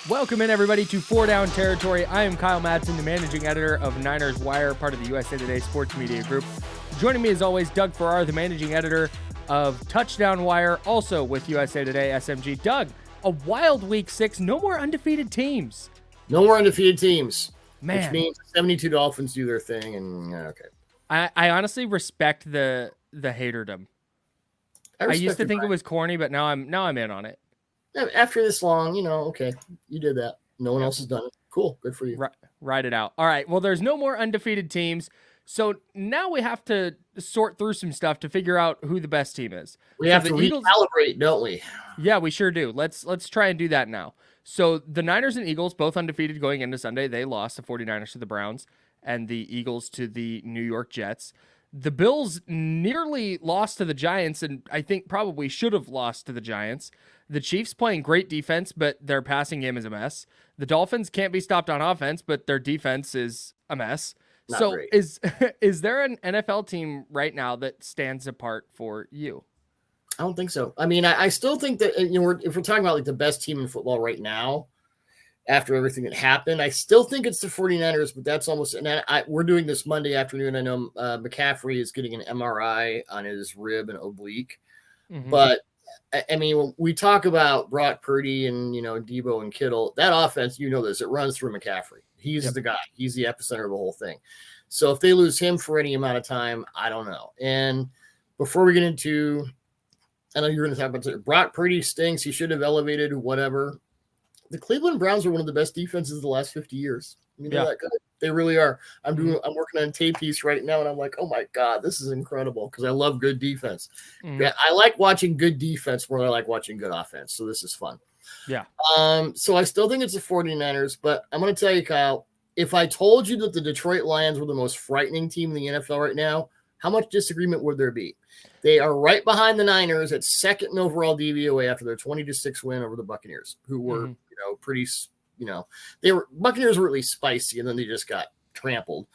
Welcome in, everybody, to Four Down Territory. I am Kyle Madson, the managing editor of Niners Wire, part of the USA Today Sports Media Group. Joining me, as always, Doug Farrar, the managing editor of Touchdown Wire, also with USA Today SMG. Doug, a wild Week 6, no more undefeated teams. No more undefeated teams, Man. Which means 72 Dolphins do their thing, and okay. I honestly respect the haterdom. I used to think it was corny, but now I'm in on it. After this long, okay, you did that. No one else has done it. Cool. Good for you. Ride it out. All right. Well, there's no more undefeated teams. So now we have to sort through some stuff to figure out who the best team is. We have to recalibrate, don't we? Yeah, we sure do. Let's try and do that now. So the Niners and Eagles, both undefeated going into Sunday. They lost, the 49ers to the Browns and the Eagles to the New York Jets. The Bills nearly lost to the Giants, and I think probably should have lost to the Giants. The Chiefs playing great defense, but their passing game is a mess. The Dolphins can't be stopped on offense, but their defense is a mess. Not great. Is there an NFL team right now that stands apart for you? I don't think so. I mean, I still think that if we're talking about like the best team in football right now, after everything that happened, I still think it's the 49ers, but that's almost, and we're doing this Monday afternoon. I know McCaffrey is getting an MRI on his rib and oblique, but I mean, when we talk about Brock Purdy and, Debo and Kittle, that offense, this, it runs through McCaffrey. He's the guy. He's the epicenter of the whole thing. So if they lose him for any amount of time, I don't know. And before we get into, I know you're going to talk about Brock Purdy stinks. He should have elevated, whatever. The Cleveland Browns are one of the best defenses of the last 50 years. I mean, they're that good. They really are. I'm working on a tape piece right now, and I'm like, oh my God, this is incredible because I love good defense. Yeah, I like watching good defense more than I like watching good offense. So this is fun. Yeah. So I still think it's the 49ers, but I'm going to tell you, Kyle, if I told you that the Detroit Lions were the most frightening team in the NFL right now, how much disagreement would there be? They are right behind the Niners at second in overall DVOA after their 20-6 win over the Buccaneers, who were, pretty, Buccaneers were really spicy, and then they just got trampled.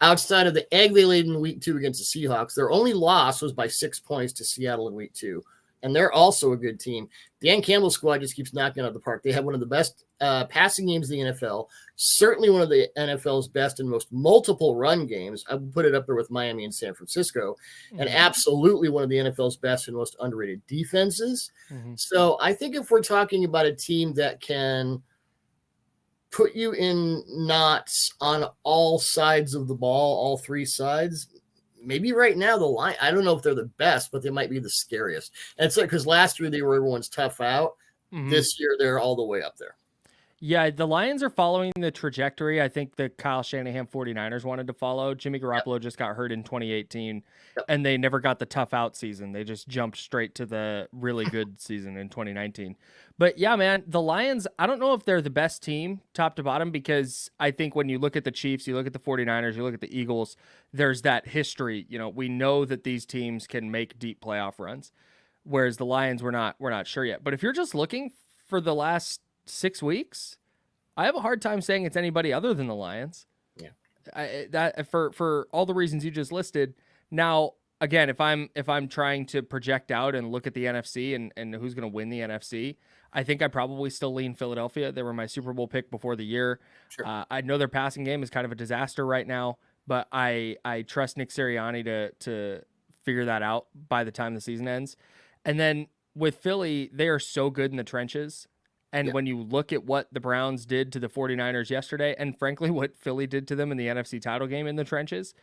Outside of the egg they laid in week 2 against the Seahawks, their only loss was by 6 points to Seattle in week 2. And they're also a good team. Dan Campbell's squad just keeps knocking out of the park. They have one of the best passing games in the NFL, certainly one of the NFL's best and most multiple run games. I would put it up there with Miami and San Francisco, and absolutely one of the NFL's best and most underrated defenses. So I think if we're talking about a team that can put you in knots on all sides of the ball, all three sides, maybe right now the line, I don't know if they're the best, but they might be the scariest. And it's like, because last year they were everyone's tough out. This year they're all the way up there. Yeah, the Lions are following the trajectory I think the Kyle Shanahan 49ers wanted to follow. Jimmy Garoppolo just got hurt in 2018, and they never got the tough out season. They just jumped straight to the really good season in 2019. But yeah, man, the Lions, I don't know if they're the best team top to bottom, because I think when you look at the Chiefs, you look at the 49ers, you look at the Eagles, there's that history. We know that these teams can make deep playoff runs, whereas the Lions, we're not sure yet. But if you're just looking for the last 6 weeks, I have a hard time saying it's anybody other than the Lions. Yeah. That for all the reasons you just listed. Now, again, if I'm trying to project out and look at the NFC and who's going to win the NFC, I think I probably still lean Philadelphia. They were my Super Bowl pick before the year. Sure. I know their passing game is kind of a disaster right now, but I trust Nick Sirianni to figure that out by the time the season ends. And then with Philly, they are so good in the trenches. And when you look at what the Browns did to the 49ers yesterday, and frankly, what Philly did to them in the NFC title game in the trenches,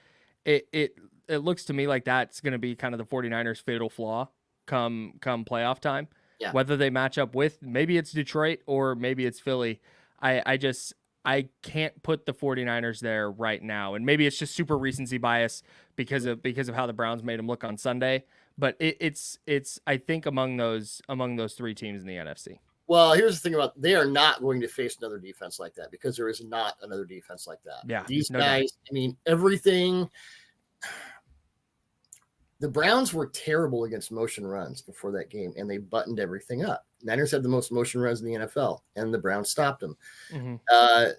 it looks to me like that's going to be kind of the 49ers' fatal flaw come playoff time. Yeah. Whether they match up with, maybe it's Detroit or maybe it's Philly. I can't put the 49ers there right now. And maybe it's just super recency bias because of how the Browns made them look on Sunday. But it's I think among those 3 teams in the NFC. Well, here's the thing about, they are not going to face another defense like that, because there is not another defense like that. Yeah, these guys, I mean, everything. The Browns were terrible against motion runs before that game, and they buttoned everything up. Niners had the most motion runs in the NFL, and the Browns stopped them.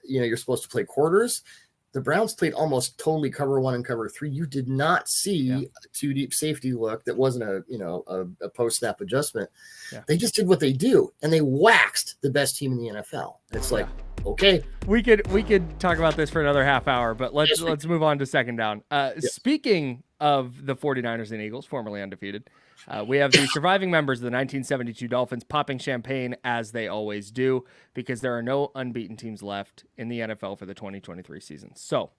You're supposed to play quarters. the Browns played almost totally cover 1 and cover 3. You did not see a 2 deep safety look that wasn't a post-snap adjustment. Yeah. They just did what they do, and they waxed the best team in the NFL. It's like, okay. We could talk about this for another half hour, but let's move on to second down. Speaking of the 49ers and Eagles, formerly undefeated, we have the surviving members of the 1972 Dolphins popping champagne as they always do, because there are no unbeaten teams left in the NFL for the 2023 season. So,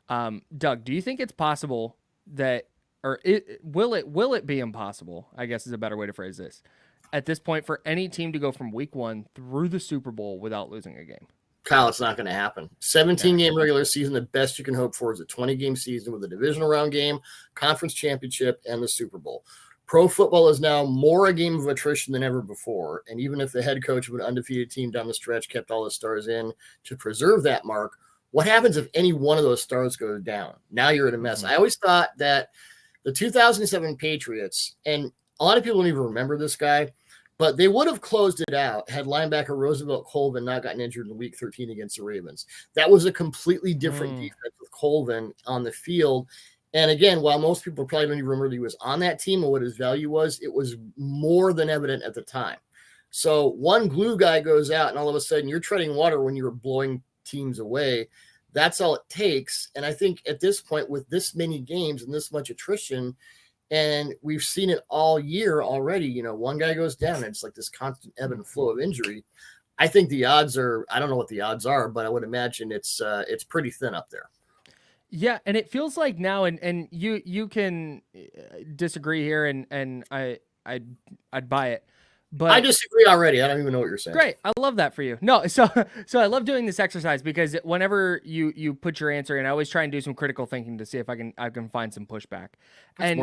Doug, do you think it's possible that, or will it be impossible, I guess is a better way to phrase this, at this point for any team to go from week 1 through the Super Bowl without losing a game? Kyle, it's not going to happen. 17-game regular season, the best you can hope for is a 20-game season with a divisional round game, conference championship, and the Super Bowl. Pro football is now more a game of attrition than ever before, and even if the head coach of an undefeated team down the stretch kept all his stars in to preserve that mark, what happens if any one of those stars goes down? Now you're in a mess. I always thought that the 2007 Patriots, and a lot of people don't even remember this guy, but they would have closed it out had linebacker Roosevelt Colvin not gotten injured in week 13 against the Ravens. That was a completely different defense with Colvin on the field. And again, while most people probably don't even remember that he was on that team and what his value was, it was more than evident at the time. So one glue guy goes out, and all of a sudden you're treading water when you were blowing teams away. That's all it takes. And I think at this point, with this many games and this much attrition, and we've seen it all year already. One guy goes down, and it's like this constant ebb and flow of injury. I think the odds are, I don't know what the odds are, but I would imagine it's pretty thin up there. Yeah, and it feels like now, and you can disagree here, and I'd buy it. But I disagree already. I don't even know what you're saying. Great. I love that for you. No, so I love doing this exercise, because whenever you put your answer in, I always try and do some critical thinking to see if I can find some pushback. And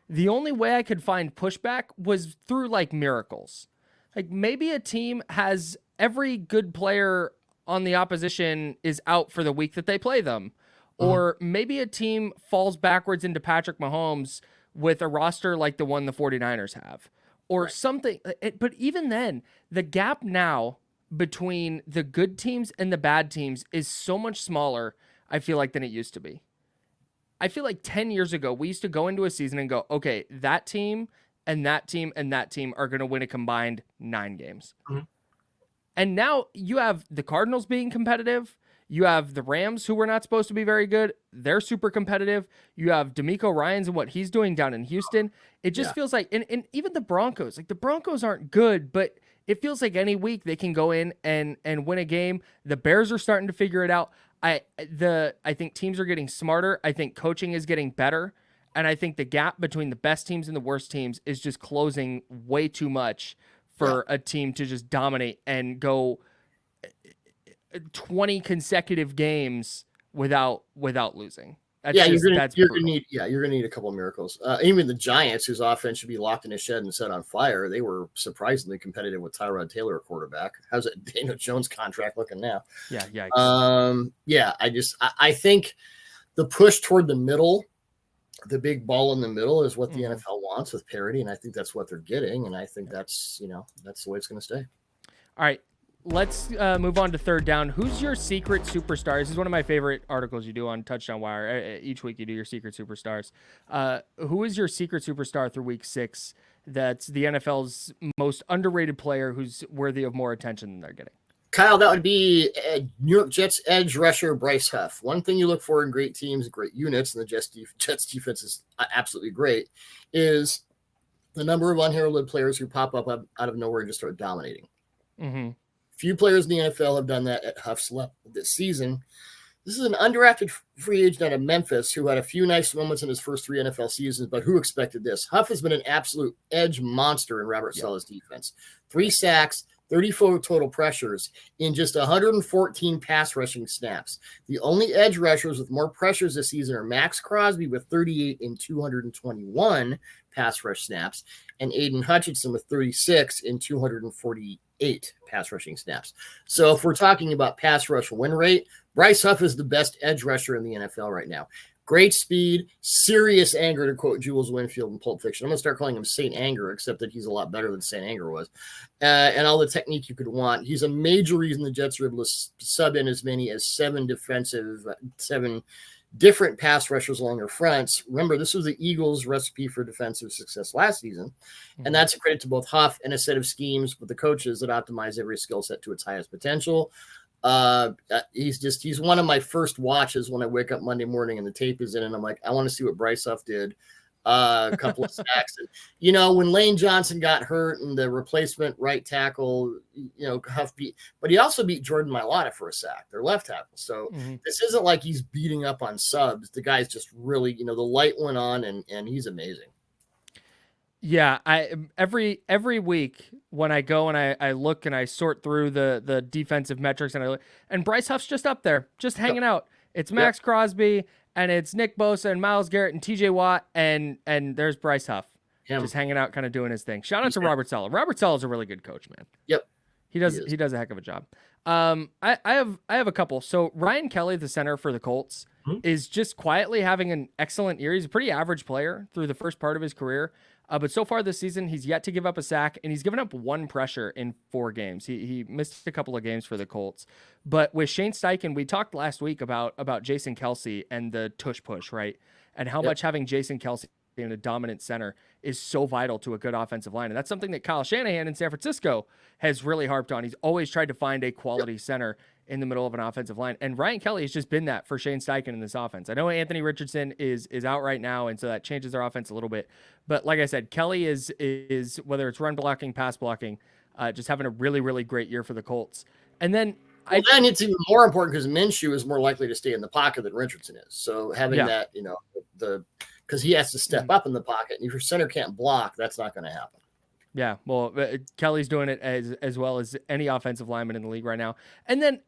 the only way I could find pushback was through like miracles. Like maybe a team has every good player on the opposition is out for the week that they play them. Or maybe a team falls backwards into Patrick Mahomes with a roster like the one the 49ers have. Or something, but even then, the gap now between the good teams and the bad teams is so much smaller, I feel like, than it used to be. I feel like 10 years ago, we used to go into a season and go, okay, that team and that team and that team are going to win a combined 9 games. And now you have the Cardinals being competitive. You have the Rams, who were not supposed to be very good. They're super competitive. You have DeMeco Ryans and what he's doing down in Houston. It just feels like, and even the Broncos, like the Broncos aren't good, but it feels like any week they can go in and win a game. The Bears are starting to figure it out. I think teams are getting smarter. I think coaching is getting better. And I think the gap between the best teams and the worst teams is just closing way too much for a team to just dominate and go 20 consecutive games without losing. You're gonna need a couple of miracles. Even the Giants, whose offense should be locked in a shed and set on fire, they were surprisingly competitive with Tyrod Taylor, a quarterback. How's that Daniel Jones contract looking now? I think the push toward the middle, the big ball in the middle, is what the NFL wants with parity, and I think that's what they're getting, and I think that's the way it's going to stay. All right. Let's move on to third down. Who's your secret superstar? This is one of my favorite articles you do on Touchdown Wire. Each week you do your secret superstars. Who is your secret superstar through week 6 that's the NFL's most underrated player who's worthy of more attention than they're getting? Kyle, that would be New York Jets edge rusher Bryce Huff. One thing you look for in great teams, great units, and the Jets defense is absolutely great, is the number of unheralded players who pop up out of nowhere and just start dominating. Few players in the NFL have done that at Huff's level this season. This is an undrafted free agent out of Memphis who had a few nice moments in his first 3 NFL seasons, but who expected this? Huff has been an absolute edge monster in Robert Saleh's defense. 3 sacks, 34 total pressures in just 114 pass rushing snaps. The only edge rushers with more pressures this season are Max Crosby with 38 in 221 pass rush snaps, and Aiden Hutchinson with 36 in 248 pass rushing snaps. So if we're talking about pass rush win rate, Bryce Huff is the best edge rusher in the NFL right now. Great speed, serious anger, to quote Jules Winfield in Pulp Fiction. I'm going to start calling him Saint Anger, except that he's a lot better than Saint Anger was. And all the technique you could want. He's a major reason the Jets are able to sub in as many as seven different pass rushers along their fronts. Remember, this was the Eagles' recipe for defensive success last season. And that's a credit to both Huff and a set of schemes with the coaches that optimize every skill set to its highest potential. He's one of my first watches when I wake up Monday morning and the tape is in and I'm like, I want to see what Bryce Huff did. A couple of sacks. And, when Lane Johnson got hurt and the replacement right tackle, Huff beat, but he also beat Jordan Mailata for a sack, their left tackle. So this isn't like he's beating up on subs. The guy's just really, the light went on and he's amazing. Yeah, every week when I go and I look and I sort through the defensive metrics and Bryce Huff's just up there, just hanging out. It's Max Crosby and it's Nick Bosa and Myles Garrett and TJ Watt and there's Bryce Huff just hanging out, kind of doing his thing. Shout out to Robert Saleh. Robert Saleh is a really good coach, man. Yep, he does a heck of a job. I have a couple. So Ryan Kelly, the center for the Colts, is just quietly having an excellent year. He's a pretty average player through the first part of his career. But so far this season, he's yet to give up a sack, and he's given up one pressure in 4 games. He missed a couple of games for the Colts. But with Shane Steichen, we talked last week about Jason Kelce and the tush push, right? And how much having Jason Kelce in a dominant center is so vital to a good offensive line. And that's something that Kyle Shanahan in San Francisco has really harped on. He's always tried to find a quality center in the middle of an offensive line. And Ryan Kelly has just been that for Shane Steichen in this offense. I know Anthony Richardson is out right now, and so that changes their offense a little bit. But like I said, Kelly is whether it's run blocking, pass blocking, just having a really, really great year for the Colts. And then then it's even more important because Minshew is more likely to stay in the pocket than Richardson is. So having that, because he has to step up in the pocket. And if your center can't block, that's not going to happen. Yeah, well, Kelly's doing it as well as any offensive lineman in the league right now. And then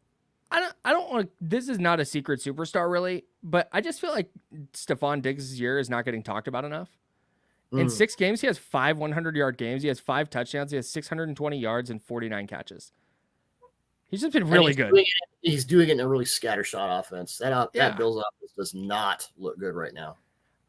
I don't want to. This is not a secret superstar, really, but I just feel like Stephon Diggs' year is not getting talked about enough. In 6 games, he has 5 100-yard games. He has 5 touchdowns. He has 620 yards and 49 catches. He's just been really good. He's doing it in a really scattershot offense. That Bills offense does not look good right now.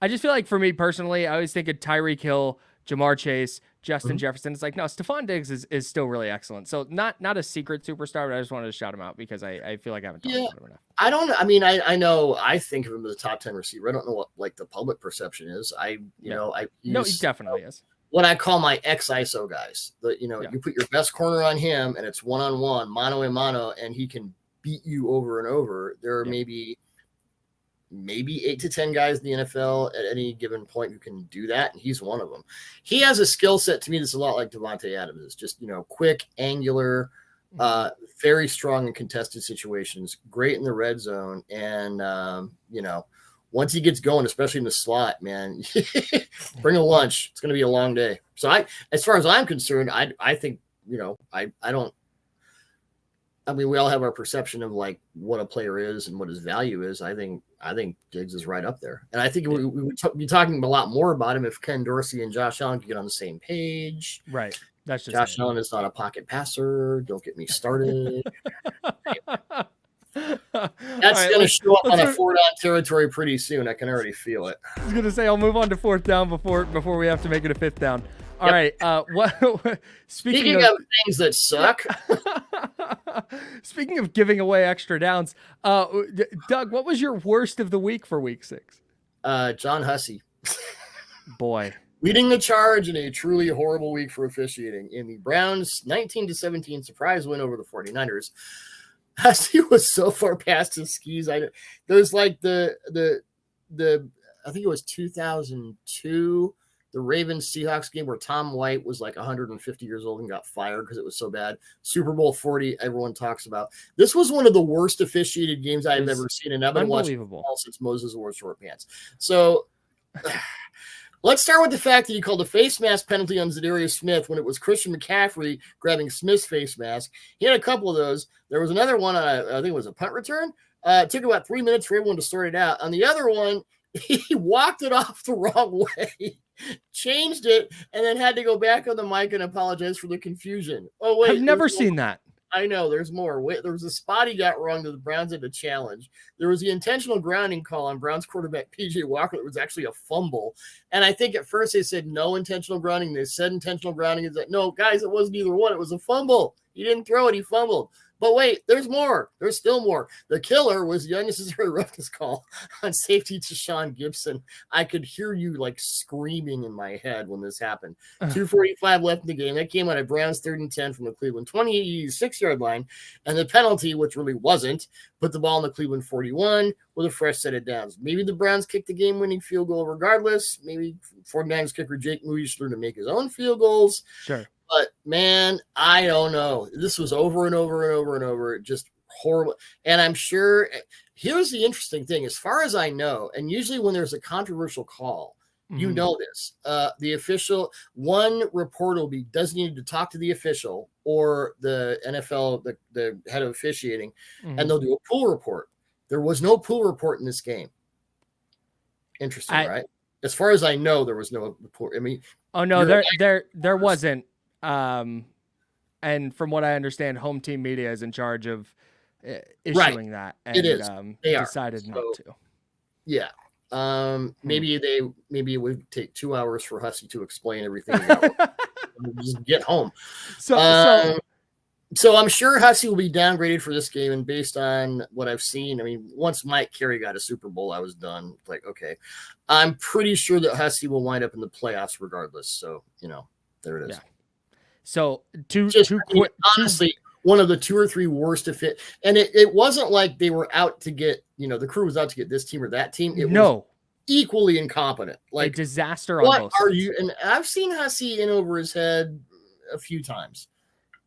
I just feel like for me personally, I always think of Tyreek Hill, Jamar Chase, Justin Jefferson. It's like, no, Stephon Diggs is still really excellent. So not a secret superstar, but I just wanted to shout him out because I feel like I haven't talked about him enough. I know I think of him as a top 10 receiver. I don't know what the public perception is. No, he definitely is. What I call my ex-ISO guys. You put your best corner on him and it's one-on-one, mano-a-mano, and he can beat you over and over. There are maybe 8 to 10 guys in the NFL at any given point who can do that, and he's one of them. He has a skill set to me that's a lot like Devontae Adams. It's just, quick, angular, very strong in contested situations, great in the red zone, and once he gets going, especially in the slot, man, bring a lunch. It's going to be a long day. So as far as I'm concerned, I think, we all have our perception of like what a player is and what his value is. I think Diggs is right up there. And I think we would be talking a lot more about him if Ken Dorsey and Josh Allen could get on the same page. Right. That's just Josh Allen is not a pocket passer. Don't get me started. That's going to show up on a 4-down territory pretty soon. I can already feel it. I was going to say, I'll move on to 4th down before we have to make it a 5th down. All right. Speaking of things that suck. Speaking of giving away extra downs, Doug, what was your worst of the week for week 6? John Hussey. Boy. Leading the charge in a truly horrible week for officiating in the Browns' 19-17 surprise win over the 49ers. Hussey was so far past his skis. There's like the I think it was 2002, the Ravens Seahawks game where Tom White was like 150 years old and got fired because it was so bad. Super Bowl 40, everyone talks about. This was one of the worst officiated games I've ever seen, and I've been watching football since Moses wore short pants. So let's start with the fact that he called a face mask penalty on Zadarius Smith when it was Christian McCaffrey grabbing Smith's face mask. He had a couple of those. There was another one on I think it was a punt return. It took about 3 minutes for everyone to sort it out. On the other one, he walked it off the wrong way, changed it, and then had to go back on the mic and apologize for the confusion. Oh, wait. I've never seen that. I know there's more. Wait, there was a spot he got wrong that the Browns had to challenge. There was the intentional grounding call on Browns quarterback PJ Walker. It was actually a fumble. And I think at first they said no intentional grounding. They said intentional grounding. Is that no, guys, it wasn't either one. It was a fumble. He didn't throw it. He fumbled. But wait, there's more. There's still more. The killer was the unnecessary roughness call on safety to Sean Gibson. I could hear you like screaming in my head when this happened. 2:45 left in the game. That came out of Browns 3rd and 10 from the Cleveland 26-yard line. And the penalty, which really wasn't, put the ball in the Cleveland 41 with a fresh set of downs. Maybe the Browns kicked the game-winning field goal regardless. Maybe 49ers kicker Jake Moody should learn to make his own field goals. Sure. But, man, I don't know. This was over and over and over and over. Just horrible. And I'm sure – here's the interesting thing. As far as I know, and usually when there's a controversial call, you know this. The official – one reporter will be designated to talk to the official or the NFL, the head of officiating, and they'll do a pool report. There was no pool report in this game. Interesting, right? As far as I know, there was no report. I mean – oh, no, there wasn't. And from what I understand, home team media is in charge of issuing that. And, it is. They decided not to. Yeah. Maybe it would take 2 hours for Hussey to explain everything. Just get home. So I'm sure Hussey will be downgraded for this game. And based on what I've seen, I mean, once Mike Carey got a Super Bowl, I was done. Like, okay, I'm pretty sure that Hussey will wind up in the playoffs regardless. So, there it is. Yeah. So honestly, one of the 2 or 3 worst to fit. And it wasn't like they were out to get, the crew was out to get this team or that team. It was equally incompetent. Like a disaster. What on are you? And I've seen Hussey in over his head a few times.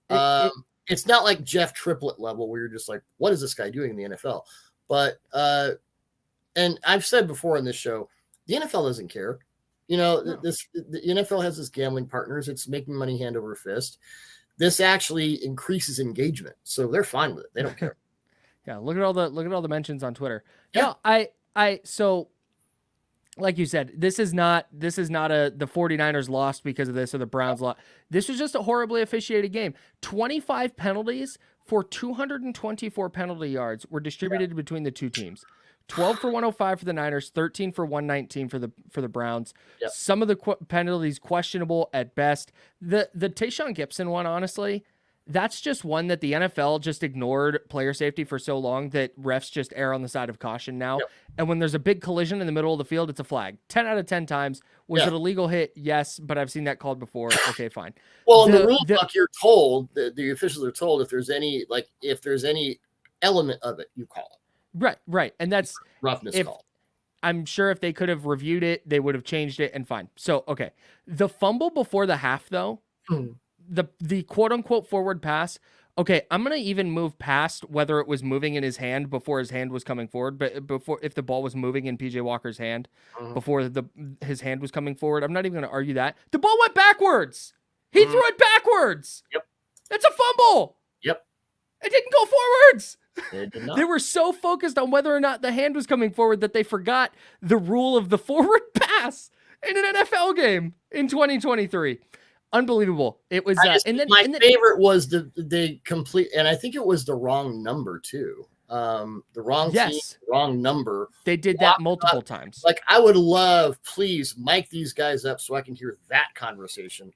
It's not like Jeff Triplett level where you're just like, what is this guy doing in the NFL? But and I've said before on this show, the NFL doesn't care. The NFL has its gambling partners. It's making money hand over fist. This actually increases engagement, so they're fine with it. They don't care. Yeah, look at all the mentions on Twitter. Yeah, so like you said, this is not the 49ers lost because of this or the Browns lost. This was just a horribly officiated game. 25 penalties for 224 penalty yards were distributed between the two teams. 12 for 105 for the Niners, 13 for 119 for the Browns. Yep. Some of the penalties questionable at best. The Tayshaun Gibson one, honestly, that's just one that the NFL just ignored player safety for so long that refs just err on the side of caution now. Yep. And when there's a big collision in the middle of the field, it's a flag. 10 out of 10 times. Was it a legal hit? Yes, but I've seen that called before. Okay, fine. Well, in the rule book, you're told, the officials are told if there's any element of it, you call it. Right. And that's roughness call. I'm sure if they could have reviewed it, they would have changed it and fine. So, okay. The fumble before the half, though, the quote unquote forward pass. Okay, I'm going to even move past whether it was moving in his hand before his hand was coming forward, but if the ball was moving in PJ Walker's hand before his hand was coming forward, I'm not even going to argue that. The ball went backwards. He threw it backwards. Yep. That's a fumble. Yep. It didn't go forwards. They were so focused on whether or not the hand was coming forward that they forgot the rule of the forward pass in an NFL game in 2023. Unbelievable. It was my favorite was the complete, and I think it was the wrong number too. The wrong team, wrong number. They did that multiple times. Like, I would love, please mic these guys up so I can hear that conversation.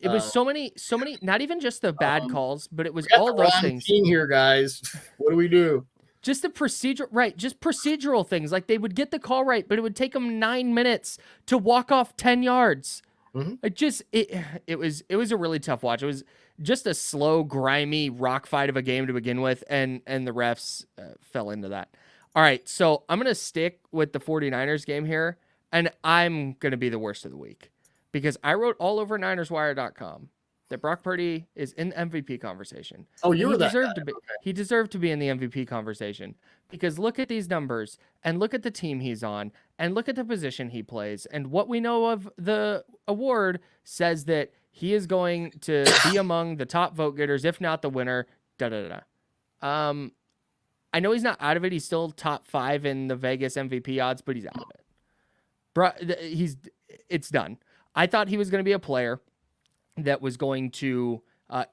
It was so many, not even just the bad calls, but it was all those things. Team here, guys. What do we do? Just the procedure, right? Just procedural things. Like, they would get the call right, but it would take them 9 minutes to walk off 10 yards. It was a really tough watch. It was just a slow, grimy rock fight of a game to begin with, and the refs fell into that. All right, so I'm going to stick with the 49ers game here, and I'm going to be the worst of the week. Because I wrote all over NinersWire.com that Brock Purdy is in the MVP conversation. Oh, you were that guy. He deserved to be in the MVP conversation. Because look at these numbers, and look at the team he's on, and look at the position he plays. And what we know of the award says that he is going to be among the top vote getters, if not the winner. I know he's not out of it. He's still top 5 in the Vegas MVP odds, but he's out of it. It's done. I thought he was going to be a player that was going to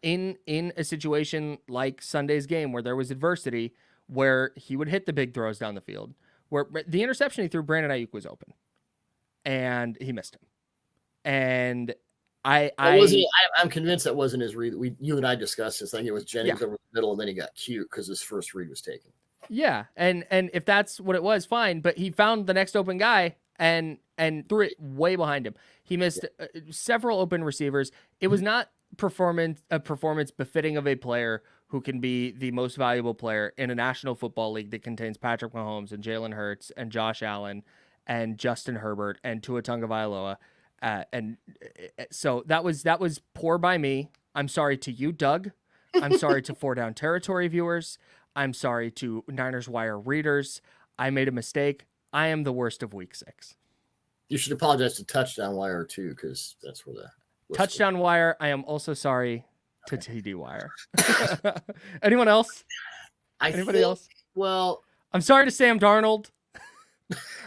in a situation like Sunday's game where there was adversity, where he would hit the big throws down the field, where the interception he threw, Brandon Ayuk was open, and he missed him. And I'm convinced that wasn't his read. You and I discussed this. I think it was Jennings over the middle, and then he got cute because his first read was taken. Yeah, and if that's what it was, fine. But he found the next open guy and threw it way behind him. He missed several open receivers. It was not a performance befitting of a player who can be the most valuable player in a National Football League that contains Patrick Mahomes and Jalen Hurts and Josh Allen and Justin Herbert and Tua Tagovailoa. And so that was poor by me. I'm sorry to you, Doug. I'm sorry to 4 Down Territory viewers. I'm sorry to Niners Wire readers. I made a mistake. I am the worst of week 6. You should apologize to Touchdown Wire too, because that's where the Touchdown Wire. I am also sorry to TD Wire. Anyone else? Anybody else? Well, I'm sorry to Sam Darnold.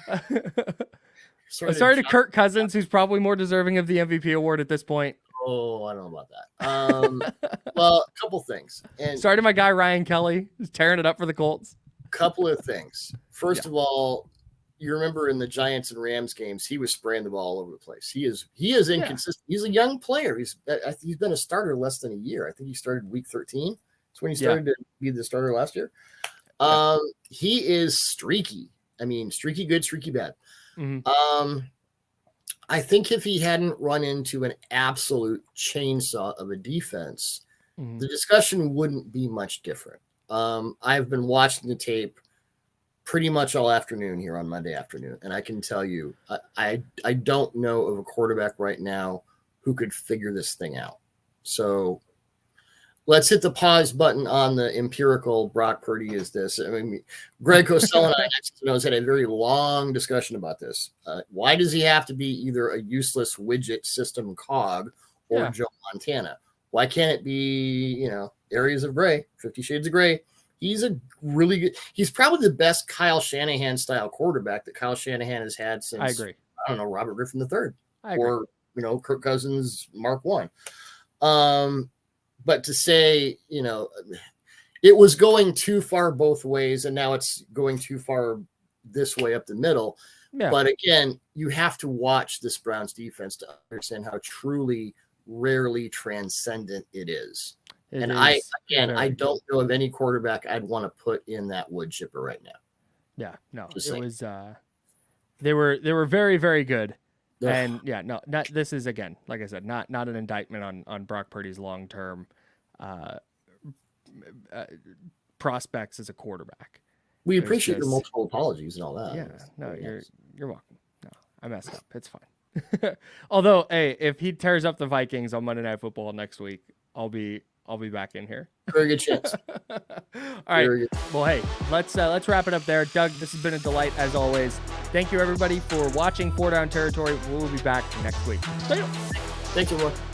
I'm sorry to Kirk Cousins, who's probably more deserving of the MVP award at this point. Oh, I don't know about that. Well, a couple things. And sorry to my guy Ryan Kelly, who's tearing it up for the Colts. Couple of things. First of all, you remember in the Giants and Rams games, he was spraying the ball all over the place. He is inconsistent. He's a young player. He's been a starter less than a year. I think he started week 13. That's when he started to be the starter last year. He is streaky. I mean, streaky good, streaky bad. Mm-hmm. I think if he hadn't run into an absolute chainsaw of a defense, the discussion wouldn't be much different. I've been watching the tape pretty much all afternoon here on Monday afternoon, and I can tell you, I don't know of a quarterback right now who could figure this thing out. So let's hit the pause button on the empirical Brock Purdy is this. I mean, Greg Cosell and I had a very long discussion about this. Why does he have to be either a useless widget system cog or Joe Montana? Why can't it be, areas of gray, 50 Shades of Gray? He's he's probably the best Kyle Shanahan style quarterback that Kyle Shanahan has had since, I agree. I don't know, Robert Griffin III or, Kirk Cousins, Mark I. But to say, it was going too far both ways, and now it's going too far this way up the middle. Yeah. But again, you have to watch this Browns defense to understand how truly, rarely transcendent it is. I don't know of any quarterback I'd want to put in that wood chipper right now. Yeah, no, was. They were very, very good. And this is, again, like I said, not an indictment on Brock Purdy's long-term prospects as a quarterback. We appreciate your multiple apologies and all that. Yeah, no, you're welcome. No, I messed up. It's fine. Although, hey, if he tears up the Vikings on Monday Night Football next week, I'll be back in here. Very good chance. All right. Well, hey, let's wrap it up there. Doug, this has been a delight as always. Thank you everybody for watching 4 Down Territory. We'll be back next week. Thank you, everyone.